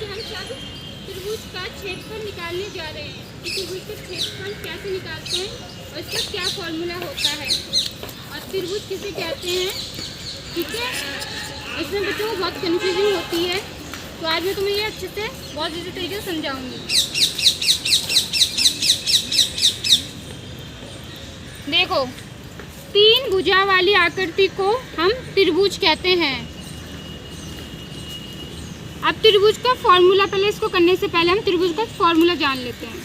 आज हम सब त्रिभुज का क्षेत्रफल निकालने जा रहे हैं कि त्रिभुज का क्षेत्रफल कैसे निकालते हैं और इसका क्या फॉर्मूला होता है और त्रिभुज किसे कहते हैं। ठीक है, इसमें बच्चों को बहुत कन्फ्यूजिंग होती है, तो आज मैं तुम्हें ये अच्छे से बहुत इजी तरीके से समझाऊंगी। देखो, 3 भुजा वाली आकृति को हम त्रिभुज कहते हैं। अब त्रिभुज का फॉर्मूला, पहले इसको करने से पहले हम त्रिभुज का फॉर्मूला जान लेते हैं।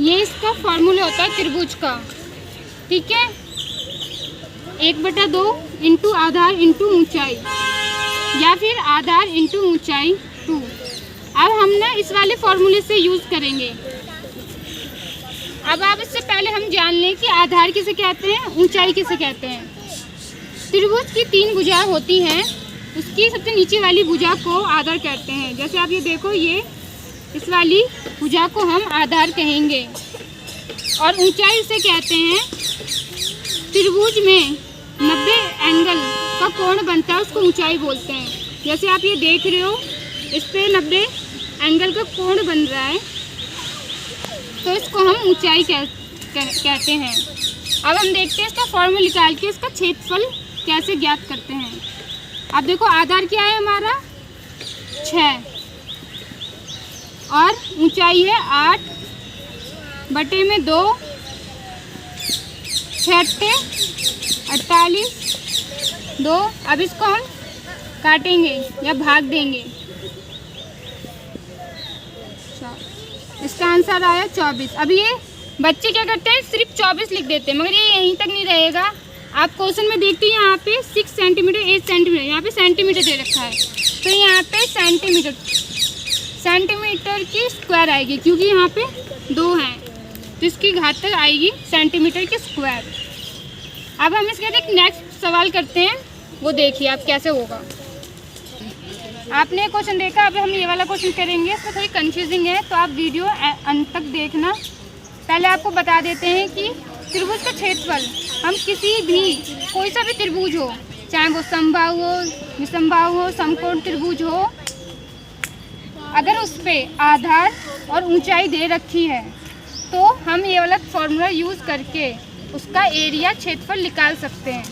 ये इसका फॉर्मूला होता है त्रिभुज का। ठीक है, 1/2 इंटू आधार इंटू ऊंचाई या फिर आधार इंटू ऊंचाई 2। अब हम ना इस वाले फॉर्मूले से यूज़ करेंगे। अब आप इससे पहले हम जान लें कि आधार किसे कहते हैं, ऊंचाई किसे कहते हैं। त्रिभुज की 3 भुजाएं होती हैं, उसकी सबसे नीचे वाली भुजा को आधार कहते हैं। जैसे आप ये देखो, ये इस वाली भुजा को हम आधार कहेंगे। और ऊंचाई इसे कहते हैं, त्रिभुज में 90 एंगल का कोण बनता है, उसको ऊंचाई बोलते हैं। जैसे आप ये देख रहे हो, इस पे 90 एंगल का कोण बन रहा है, तो इसको हम ऊंचाई कहते हैं। अब हम देखते हैं इसका फॉर्मूला निकाल के इसका क्षेत्रफल कैसे ज्ञात करते हैं। अब देखो, आधार क्या है हमारा 6 और ऊंचाई है 8/2, 6 48 2। अब इसको हम काटेंगे या भाग देंगे। इसका आंसर आया 24। अब ये बच्चे क्या करते हैं, सिर्फ 24 लिख देते हैं, मगर ये यहीं तक नहीं रहेगा। आप क्वेश्चन में देखते हैं यहाँ पे 6 सेंटीमीटर 8 सेंटीमीटर, यहाँ पे सेंटीमीटर दे रखा है, तो यहाँ पे सेंटीमीटर की स्क्वायर आएगी, क्योंकि यहाँ पे 2 हैं, तो इसकी घात आएगी सेंटीमीटर की स्क्वायर। अब हम इसके एक नेक्स्ट सवाल करते हैं, वो देखिए आप कैसे होगा। आपने क्वेश्चन देखा, अब हम ये वाला क्वेश्चन करेंगे। इसमें थोड़ी कंफ्यूजिंग है, तो आप वीडियो अंत तक देखना। पहले आपको बता देते हैं कि त्रिभुज का क्षेत्रफल हम किसी भी, कोई सा भी त्रिभुज हो, चाहे वो समबाहु हो, विषमबाहु हो, समकोण त्रिभुज हो, अगर उस पर आधार और ऊंचाई दे रखी है, तो हम ये वाला फॉर्मूला यूज़ करके उसका एरिया क्षेत्रफल निकाल सकते हैं।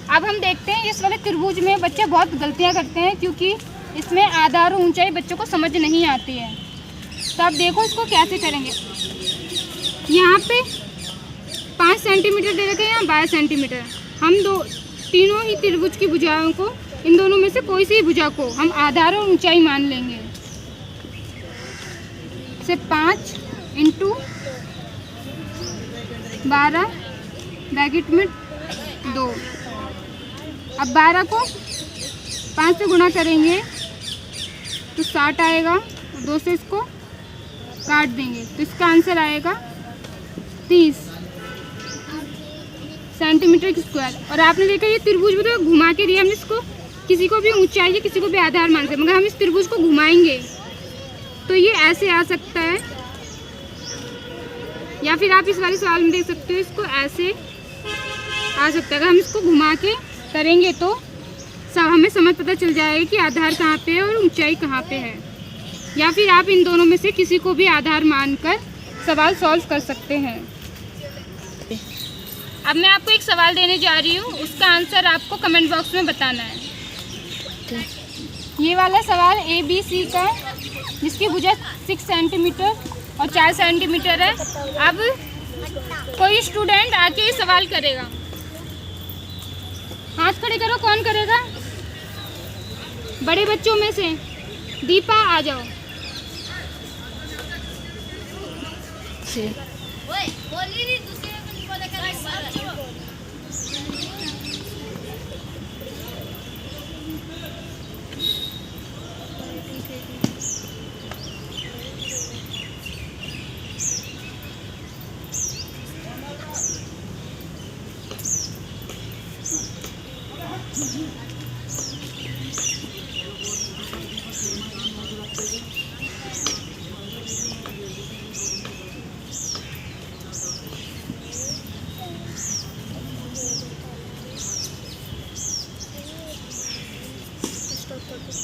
अब हम देखते हैं, इस वाले त्रिभुज में बच्चे बहुत गलतियां करते हैं, क्योंकि इसमें आधार और ऊंचाई बच्चों को समझ नहीं आती है। तो आप देखो इसको कैसे करेंगे। यहाँ पे 5 सेंटीमीटर दे रखे हैं, यहाँ 12 सेंटीमीटर। हम तीनों ही त्रिभुज की भुजाओं को, इन दोनों में से कोई सी भुजा को हम आधार और ऊंचाई मान लेंगे। से 5 इंटू 12 ब्रैकेट में 2। अब 12 को 5 से गुणा करेंगे तो 60 आएगा, और 2 से इसको काट देंगे, तो इसका आंसर आएगा 30 सेंटीमीटर की स्क्वायर। और आपने देखा, ये त्रिभुज में तो घुमा के दिया, हम इसको किसी को भी ऊंचाई या किसी को भी आधार मान सकते हैं, मगर हम इस त्रिभुज को घुमाएंगे तो ये ऐसे आ सकता है, या फिर आप इस वाले सवाल में देख सकते हो, इसको ऐसे आ सकता है। अगर हम इसको घुमा के करेंगे तो हमें समझ पता चल जाएगा कि आधार कहाँ पे है और ऊंचाई कहाँ पे है। या फिर आप इन दोनों में से किसी को भी आधार मानकर सवाल सॉल्व कर सकते हैं। अब मैं आपको एक सवाल देने जा रही हूँ, उसका आंसर आपको कमेंट बॉक्स में बताना है। ये वाला सवाल ABC का, जिसकी भुजा 6 सेंटीमीटर और 4 सेंटीमीटर है। अब कोई स्टूडेंट आके ये सवाल करेगा, हाथ खड़े करो, कौन करेगा? बड़े बच्चों में से दीपा आ जाओ। से।